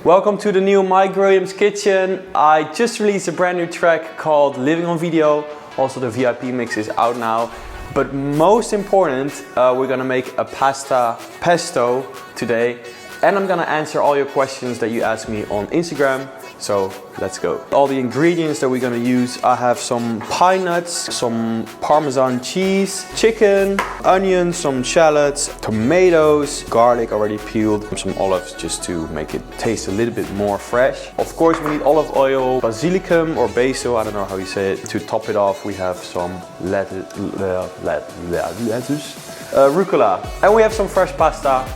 Welcome to the new My Grilliams kitchen. I just released a brand new track called Living on Video. Also the VIP mix is out now. But most important, we're gonna make a pasta pesto today. And I'm gonna answer all your questions that you ask me on Instagram. So let's go. All the ingredients that we're gonna use, I have some pine nuts, some Parmesan cheese, chicken, onions, some shallots, tomatoes, garlic already peeled, some olives just to make it taste a little bit more fresh. Of course we need olive oil, basilicum or basil, I don't know how you say it. To top it off we have some lettuce, rucola, and we have some fresh pasta.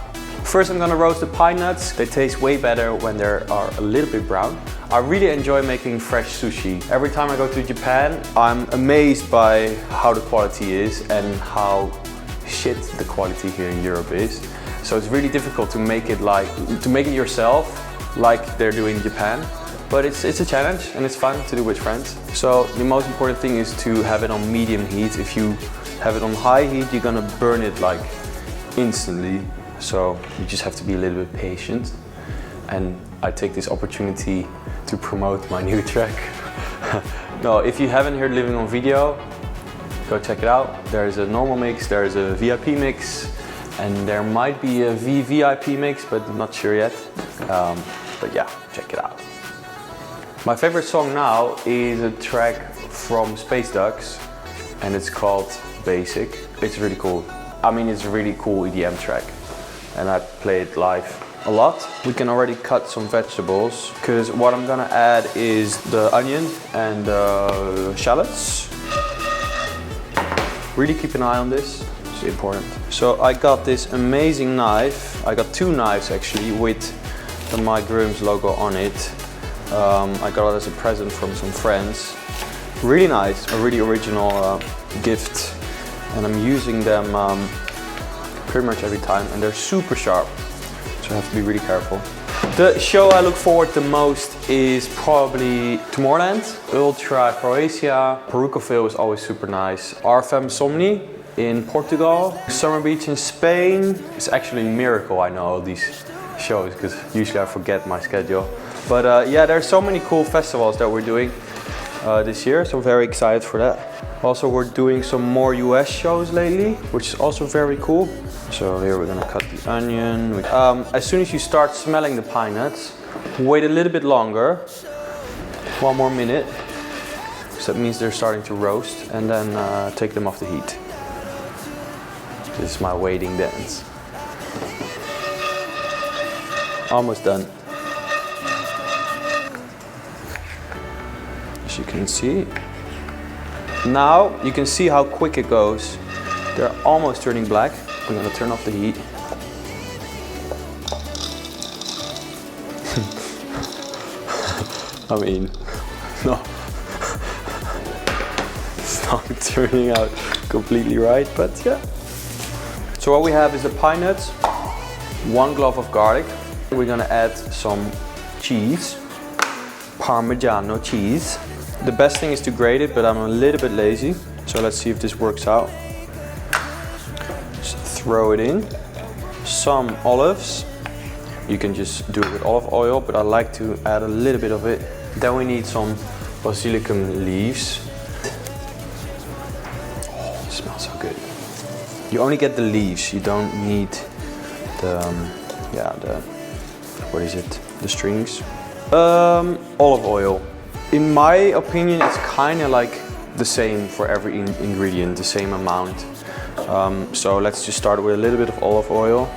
First I'm gonna roast the pine nuts. They taste way better when they are a little bit brown. I really enjoy making fresh sushi. Every time I go to Japan, I'm amazed by how the quality is and how shit the quality here in Europe is. So it's really difficult to make it yourself like they're doing in Japan. But it's a challenge and it's fun to do with friends. So the most important thing is to have it on medium heat. If you have it on high heat, you're gonna burn it like instantly. So you just have to be a little bit patient. And I take this opportunity to promote my new track. No, if you haven't heard Living on Video, go check it out. There's a normal mix, there's a VIP mix, and there might be a VVIP mix, but I'm not sure yet. But yeah, check it out. My favorite song now is a track from Space Ducks, and it's called Basic. It's really cool. I mean, it's a really cool EDM track. And I play it live a lot. We can already cut some vegetables because what I'm gonna add is the onion and shallots. Really keep an eye on this, it's important. So I got this amazing knife. I got two knives actually with the My Grilliams logo on it. I got it as a present from some friends. Really nice, a really original gift. And I'm using them pretty much every time, and they're super sharp, so I have to be really careful. The show I look forward the most is probably Tomorrowland, Ultra Croatia, Perucoville is always super nice, RFM Somni in Portugal, Summer Beach in Spain. It's actually a miracle I know all these shows because usually I forget my schedule. But yeah, there's so many cool festivals that we're doing this year, so I'm very excited for that. Also, we're doing some more US shows lately, which is also very cool. So here we're gonna cut the onion. As soon as you start smelling the pine nuts, wait a little bit longer, 1 more minute. So that means they're starting to roast, and then take them off the heat. This is my waiting dance. Almost done. As you can see. Now you can see how quick it goes. They're almost turning black. I'm gonna turn off the heat. I mean, no. It's not turning out completely right, but yeah. So what we have is the pine nuts, 1 clove of garlic. We're gonna add some cheese, Parmigiano cheese. The best thing is to grate it, but I'm a little bit lazy. So let's see if this works out. Just throw it in. Some olives. You can just do it with olive oil, but I like to add a little bit of it. Then we need some basilicum leaves. Oh, it smells so good. You only get the leaves. You don't need what is it? The strings. Olive oil. In my opinion, it's kind of like the same for every ingredient, the same amount. So let's just start with a little bit of olive oil.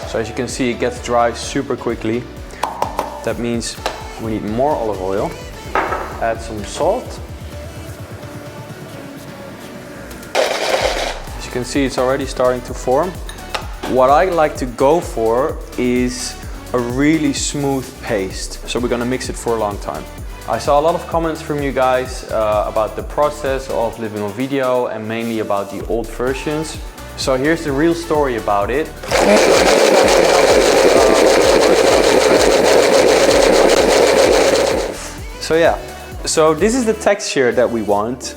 So as you can see, it gets dry super quickly. That means we need more olive oil. Add some salt. As you can see, it's already starting to form. What I like to go for is a really smooth paste. So we're gonna mix it for a long time. I saw a lot of comments from you guys about the process of Living on Video and mainly about the old versions. So here's the real story about it. So yeah, so this is the texture that we want.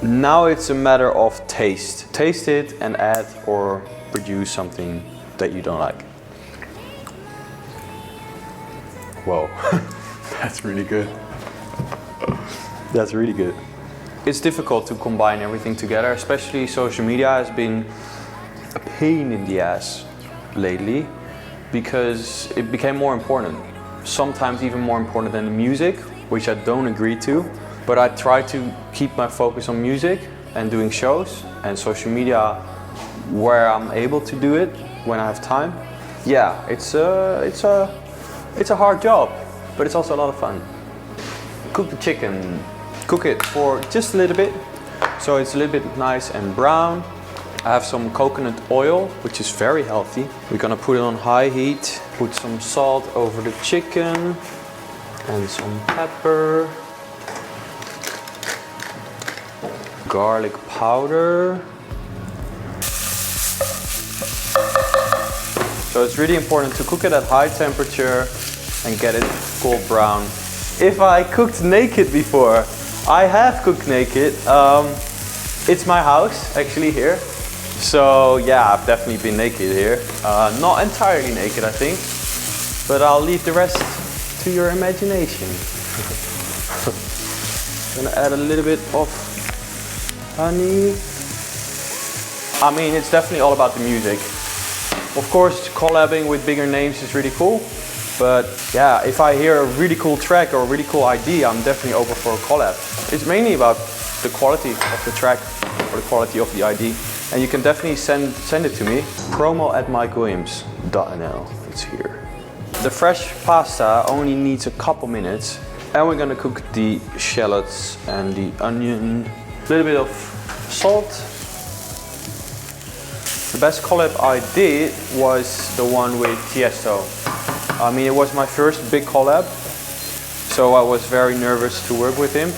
Now it's a matter of taste. Taste it and add or produce something that you don't like. Whoa, that's really good. That's really good. It's difficult to combine everything together, especially social media has been a pain in the ass lately because it became more important. Sometimes even more important than the music, which I don't agree to. But I try to keep my focus on music and doing shows, and social media where I'm able to do it when I have time. Yeah, it's a hard job, but it's also a lot of fun. Cook the chicken. Cook it for just a little bit, so it's a little bit nice and brown. I have some coconut oil, which is very healthy. We're gonna put it on high heat, put some salt over the chicken and some pepper, garlic powder. So it's really important to cook it at high temperature and get it gold brown. If I cooked naked before, I have cooked naked. It's my house actually here. So yeah, I've definitely been naked here. Not entirely naked, I think, but I'll leave the rest to your imagination. Gonna add a little bit of honey. I mean, it's definitely all about the music. Of course, collabing with bigger names is really cool. But yeah, if I hear a really cool track or a really cool idea, I'm definitely open for a collab. It's mainly about the quality of the track or the quality of the ID. And you can definitely send it to me. promo@mikeWilliams.nl, it's here. The fresh pasta only needs a couple minutes. And we're gonna cook the shallots and the onion. A little bit of salt. The best collab I did was the one with Pesto. I mean, it was my first big collab, so I was very nervous to work with him.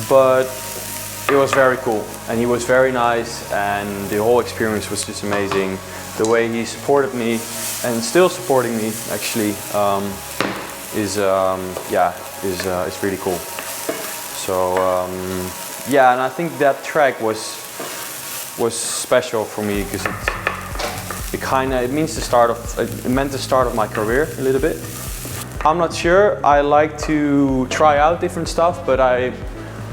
But it was very cool, and he was very nice, and the whole experience was just amazing. The way he supported me, and still supporting me, actually, is really cool. So yeah, and I think that track was special for me because it meant the start of my career a little bit. I'm not sure. I like to try out different stuff, but I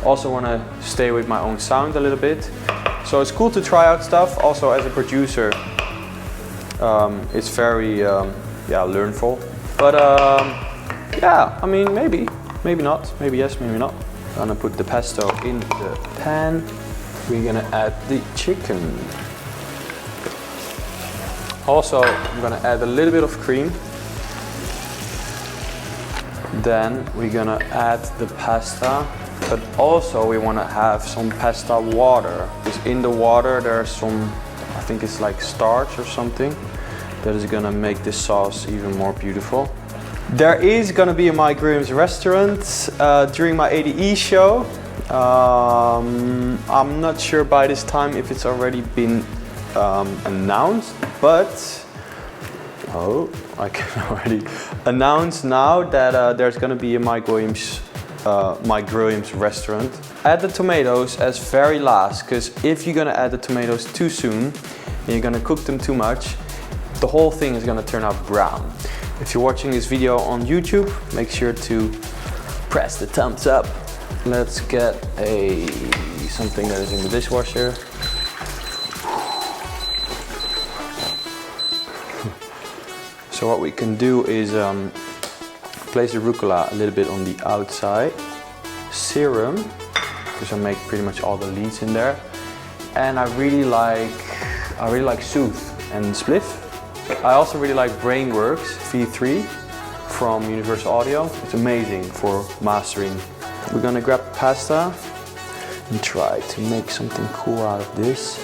also want to stay with my own sound a little bit. So it's cool to try out stuff. Also, as a producer, it's very learnful. But yeah, I mean, maybe not. Maybe yes, maybe not. I'm gonna put the pesto in the pan. We're gonna add the chicken. Also, I'm gonna add a little bit of cream. Then we're gonna add the pasta, but also we wanna have some pasta water. Because in the water there's some, I think it's like starch or something, that is gonna make this sauce even more beautiful. There is gonna be a My Grilliams restaurant during my ADE show. I'm not sure by this time if it's already been announced, but I can already announce now that there's gonna be a My Grilliams restaurant. Add the tomatoes as very last, because if you're gonna add the tomatoes too soon and you're gonna cook them too much, the whole thing is gonna turn out brown. If you're watching this video on YouTube, make sure to press the thumbs up. Let's get something that is in the dishwasher. So what we can do is place the rucola a little bit on the outside. Serum, because I make pretty much all the leads in there. And I really like Sooth and Spliff. I also really like Brainworks V3 from Universal Audio. It's amazing for mastering. We're gonna grab the pasta and try to make something cool out of this.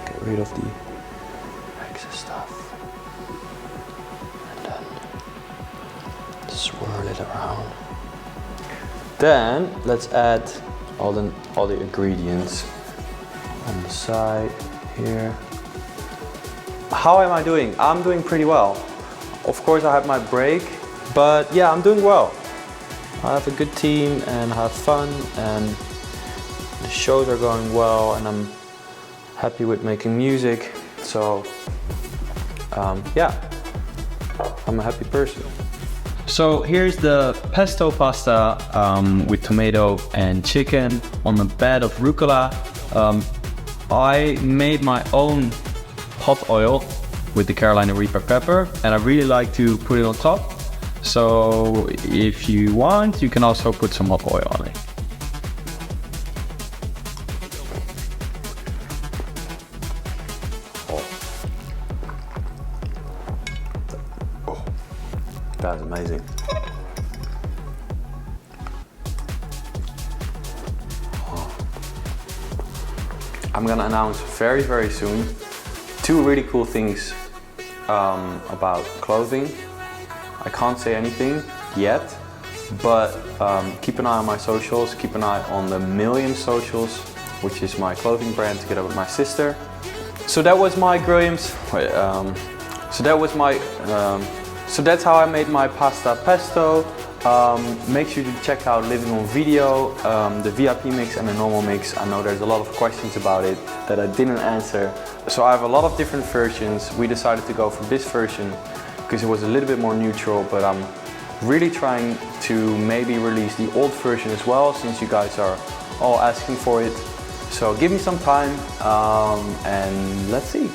Get rid of the excess stuff. And then swirl it around. Then let's add all the ingredients on the side here. How am I doing? I'm doing pretty well. Of course I have my break, but yeah, I'm doing well. I have a good team and have fun, and the shows are going well, and I'm happy with making music. So yeah, I'm a happy person. So here's the pesto pasta with tomato and chicken on the bed of rucola. I made my own hot oil with the Carolina Reaper pepper, and I really like to put it on top. So if you want, you can also put some hot oil on it. That's amazing. I'm gonna announce very, very soon 2 really cool things about clothing. I can't say anything yet, but keep an eye on my socials, keep an eye on the Million Socials, which is my clothing brand together with my sister. So that was my Grilliams. So that's how I made my pasta pesto. Make sure to check out Living on Video, the VIP mix and the normal mix. I know there's a lot of questions about it that I didn't answer. So I have a lot of different versions. We decided to go for this version because it was a little bit more neutral, but I'm really trying to maybe release the old version as well, since you guys are all asking for it. So give me some time and let's see.